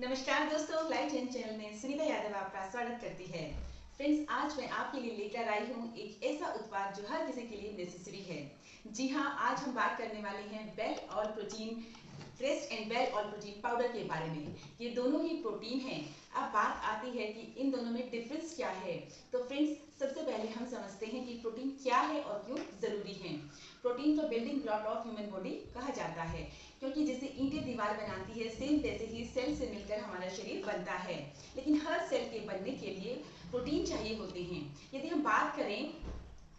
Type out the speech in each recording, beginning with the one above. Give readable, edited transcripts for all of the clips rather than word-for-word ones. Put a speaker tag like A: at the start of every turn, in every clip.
A: नमस्कार दोस्तों, light and channel में सुनीता यादव आपका स्वागत करती है। फ्रेंड्स, आज मैं आपके लिए लेकर आई हूँ एक ऐसा उत्पाद जो हर किसी के लिए नेसेसरी है। जी हाँ, आज हम बात करने वाले हैं well all protein crest and well all protein powder के बारे में। ये दोनों ही प्रोटीन हैं। अब बात आती है कि इन दोनों में डिफरेंस क्या है। तो फ्रेंड्स, सबसे पहले हम समझते हैं कि प्रोटीन क्या है और क्यों जरूरी है। प्रोटीन को building block of human body कहा जाता है, क्योंकि जैसे ईंटें दीवार बनाती है, सेम वैसे ही सेल से मिलकर हमारा शरीर बनता है। लेकिन हर सेल के बनने के लिए प्रोटीन चाहिए होते हैं। यदि हम बात करें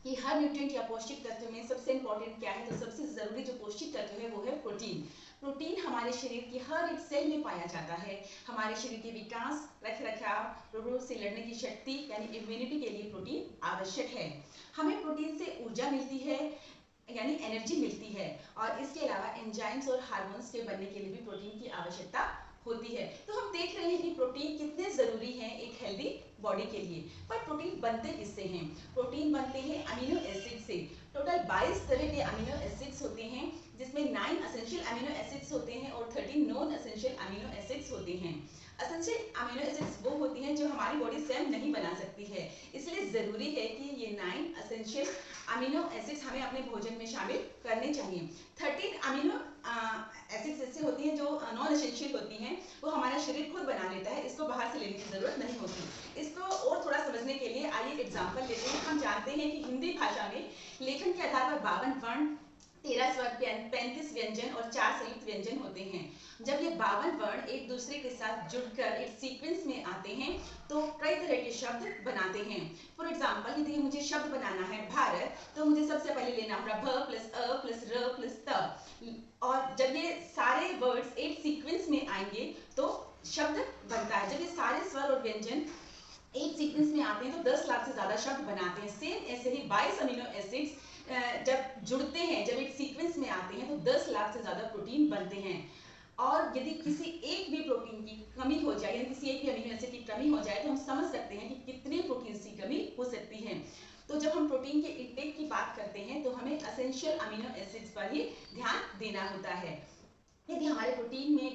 A: कि हर न्यूट्रिएंट या पौष्टिक तत्व में सबसे इंपॉर्टेंट क्या है, तो सबसे जरूरी जो पौष्टिक तत्व है वो है प्रोटीन। प्रोटीन हमारे शरीर की हर एक सेल में पाया जाता है। हमारे शरीर के विकास, रख रखाव, रोगों से लड़ने की शक्ति यानी इम्यूनिटी के लिए प्रोटीन आवश्यक है। हमें प्रोटीन से ऊर्जा मिलती है यानी एनर्जी मिलती है, और इसके अलावा एंजाइम्स और हार्मोन्स के बनने के लिए भी प्रोटीन की आवश्यकता होती है। तो हम देख रहे हैं कि प्रोटीन कितने जरूरी हैं एक हेल्दी बॉडी के लिए। पर प्रोटीन बनते किससे हैं? प्रोटीन बनते हैं अमीनो एसिड से। टोटल 22 तरह के अमीनो एसिड्स होते हैं, जिसमें 9 एसेंशियल अमीनो एसिड्स होते हैं और 13 नॉन एसेंशियल अमीनो एसिड्स होते हैं। एसेंशियल अमीनो एसिड्स वो होती हैं जो हमारी बॉडी स्वयं नहीं बना सकती है, इसलिए जरूरी है कि ये 9 एसेंशियल अमीनो एसिड्स हमें अपने भोजन में शामिल करने चाहिए। 13 अमीनो एसिड्स ऐसे होती हैं जो नॉन एसेंशियल होती हैं, वो हमारा शरीर खुद बना लेता है, इसको बाहर से लेने की जरूरत नहीं होती। इसको और थोड़ा समझने के लिए आइए एग्जांपल लेते हैं। हम जानते हैं कि हिंदी भाषा में लेखन के आधार पर 52 वर्ण, 13 स्वर, 35 व्यंजन और 4 संयुक्त व्यंजन होते हैं। जब ये 52 वर्ण एक दूसरे के साथ जुड़कर एक सीक्वेंस में आते हैं तो कई तरह के शब्द बनाते हैं। फॉर एग्जाम्पल, यदि मुझे शब्द बनाना है भारत, तो मुझे सबसे पहले लेना होगा भ प्लस अ प्लस र प्लस त, और जब ये सारे वर्ड्स एक सीक्वेंस में आएंगे तो शब्द बनता है। जब ये सारे स्वर और व्यंजन एक सीक्वेंस में आते हैं तो 10 लाख से ज्यादा शब्द बनाते हैं। सेम ऐसे ही 22 अमीनो एसिड्स जब जुड़ते हैं, जब एक सीक्वेंस में आते हैं तो 10 लाख से ज्यादा प्रोटीन बनते हैं। और यदि किसी एक भी प्रोटीन की कमी हो जाए, यानी किसी एक भी अमीनो एसिड की कमी हो जाए, तो हम समझ सकते हैं कि कितने प्रोटीन की कमी हो सकती है। तो जब हम प्रोटीन के इंटेक की बात करते हैं तो हमें एसेंशियल अमीनो एसिड्स पर ही ध्यान देना होता है। यदि हमारे प्रोटीन में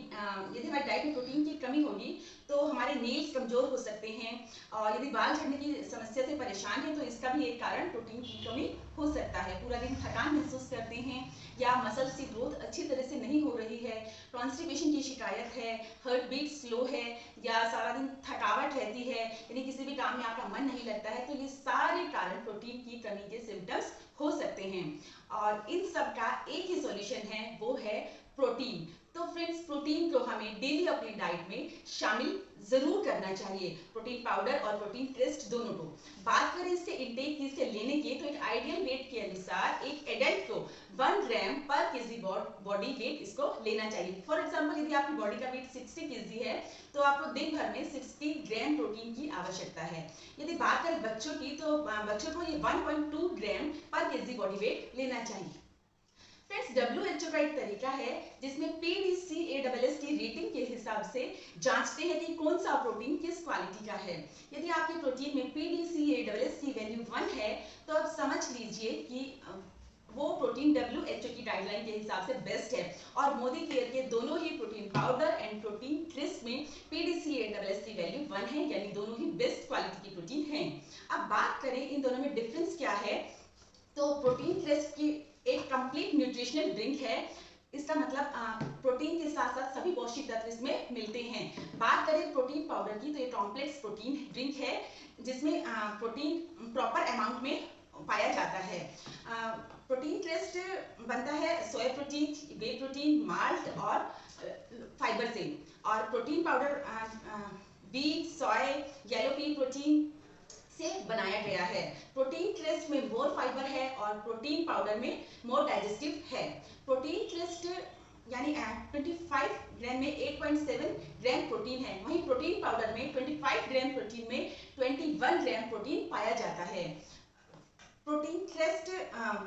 A: यदि हमारी डाइट में प्रोटीन की कमी होगी तो हमारे नेल्स कमजोर हो सकते हैं, और यदि बाल झड़ने की समस्या से परेशान है तो इसका भी एक कारण प्रोटीन की कमी हो सकता है। पूरा दिन थकान महसूस करते हैं, या मसल्स की ग्रोथ अच्छी तरह से नहीं हो रही है, कॉन्स्टिपेशन की शिकायत है, हार्ट बीट स्लो है, या सारा दिन थकावट रहती है, यानी किसी भी काम में आपका मन नहीं लगता है, तो ये सारे कारण प्रोटीन की कमी के सिम्टम्स हो सकते हैं। और इन सब का एक ही सॉल्यूशन है, वो है प्रोटीन। तो फ्रेंड्स, प्रोटीन को हमें डेली अपनी डाइट में शामिल जरूर करना चाहिए, प्रोटीन पाउडर और प्रोटीन क्रेस्ट दोनों को। बात करें इसके इंटेक की, इसके लेने की, तो एक आइडियल वेट के अनुसार एक एडल्ट को 1 ग्राम पर केजी बॉडी वेट इसको लेना चाहिए। फॉर एग्जांपल, यदि आपकी बॉडी का वेट 60 केजी है तो आपको दिन भर में 60 ग्राम प्रोटीन की आवश्यकता है। यदि बात करें बच्चों की, तो बच्चों को ये 1.2 ग्राम पर केजी बॉडी वेट लेना चाहिए। फ्रेंड्स, WHO का एक तरीका है जिसमें PDCA-SS की रेटिंग के हिसाब से जांचते हैं कि कौन सा प्रोटीन किस क्वालिटी का है। यदि आपके प्रोटीन में PDCA-SS की वैल्यू 1 है तो आप समझ लीजिए कि वो प्रोटीन WHO की गाइडलाइन के हिसाब से बेस्ट है। और मोदी केयर के दोनों ही protein powder and protein crisp में PDCA-SS की वैल्यू 1 है, यानी दोनों ही बेस्ट क्वालिटी की प्रोटीन है। अब बात करें इन दोनों में डिफरेंस क्या है, तो प्रोटीन क्रिस्प की एक कंप्लीट न्यूट्रिशनल ड्रिंक है। इसका मतलब प्रोटीन के साथ साथ सभी पौष्टिक तत्व इसमें मिलते हैं। बात करें प्रोटीन पाउडर की, तो ये कॉम्प्लेक्स प्रोटीन ड्रिंक है जिसमें प्रोटीन प्रॉपर अमाउंट में पाया जाता है। प्रोटीन क्रेस्ट बनता है सोया प्रोटीन, वे प्रोटीन, माल्ट और फाइबर से। और प्रोटीन पाउडर व्हीट, सोया, येलो पी प्रोटीन से बनाया गया है। प्रोटीन क्रेस्ट में मोर फाइबर है और प्रोटीन पाउडर में मोर डाइजेस्टिव है। प्रोटीन क्रेस्ट यानी 25 ग्राम में 8.7 ग्राम प्रोटीन है, वहीं प्रोटीन पाउडर में 25 ग्राम प्रोटीन में 21 ग्राम प्रोटीन पाया जाता है। प्रोटीन क्रेस्ट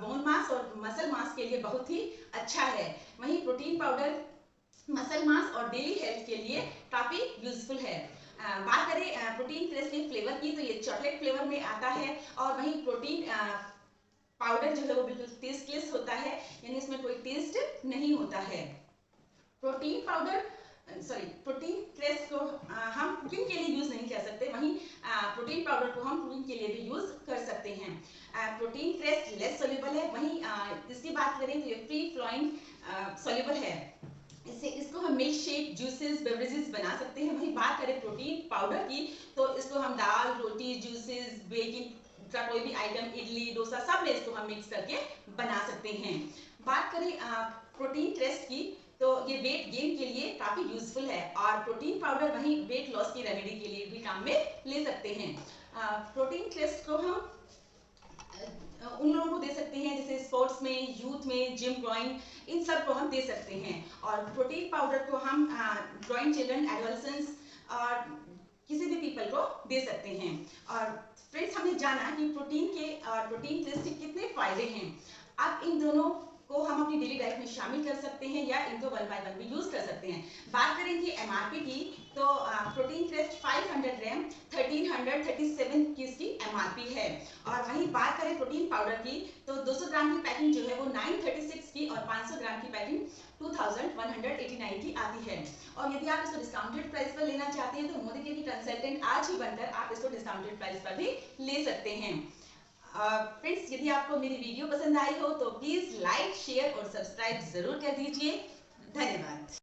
A: बोन मास और मसल मास के लिए बहुत ही अच्छा है, वहीं प्रोटीन पाउडर मसल मास और डेली हेल्थ के लिए काफी यूजफुल है। बात करें प्रोटीन क्रेस्ट के फ्लेवर की, तो ये चॉकलेट फ्लेवर में आता है, और वहीं प्रोटीन पाउडर जो है वो बिल्कुल टेस्टलेस होता है, यानी इसमें कोई टेस्ट नहीं होता है। प्रोटीन पाउडर प्रोटीन क्रेस्ट को हम कुकिंग के लिए यूज नहीं कर सकते, वहीं प्रोटीन पाउडर को हम कुकिंग के लिए भी यूज कर सकते हैं। प्रोटीन क्रेस्ट लेस सोल्यूबल है, वहीं इसकी बात करें तो ये फ्री फ्लोइंग सोल्यूबल है। इसको हम मिल्क शेक, जूसेस, बेवरेजेस बना सकते हैं। वहीं बात करें प्रोटीन पाउडर की तो इसको हम दाल, रोटी, जूसेस, बेकिंग का कोई भी आइटम, इडली, डोसा, सब में इसको हम मिक्स करके बना सकते हैं। बात करें प्रोटीन क्रेस्ट की तो ये वेट गेन के लिए काफी यूजफुल है, और प्रोटीन पाउडर वहीं वेट लॉस की रेमेडी के लिए भी काम में ले सकते हैं। प्रोटीन क्रेस्ट को हम उन लोगों को दे सकते हैं जैसे स्पोर्ट्स में, यूथ में, जिम ग्रोइंग, इन सब को हम दे सकते हैं। और प्रोटीन पाउडर को हम ग्रोइंग चिल्ड्रन, एडोलसेंट्स और किसी भी पीपल को दे सकते हैं। और फ्रेंड्स, हमने जाना कि प्रोटीन के और प्रोटीन क्रेस्ट के कितने फायदे हैं। अब इन दोनों को हम अपनी डेली डाइट में शामिल कर सकते हैं या इनको 1 बाय 1 भी यूज कर सकते हैं। बात करेंगे एमआरपी की तो प्रोटीन क्रेस्ट 500 ग्राम 1337 की इसकी एमआरपी है। और वहीं बात करें प्रोटीन पाउडर की तो 200 ग्राम की पैकिंग जो है वो 936 की और 500 ग्राम की पैकिंग 2189 की आती है। और यदि आप इसको डिस्काउंटेड प्राइस पर लेना चाहते हैं तो मोदी के कंसल्टेंट आज ही बनकर आप इसको डिस्काउंटेड प्राइस पर भी ले सकते हैं। फ्रेंड्स, यदि आपको मेरी वीडियो पसंद आई हो तो प्लीज लाइक, शेयर और सब्सक्राइब जरूर कर दीजिए। धन्यवाद।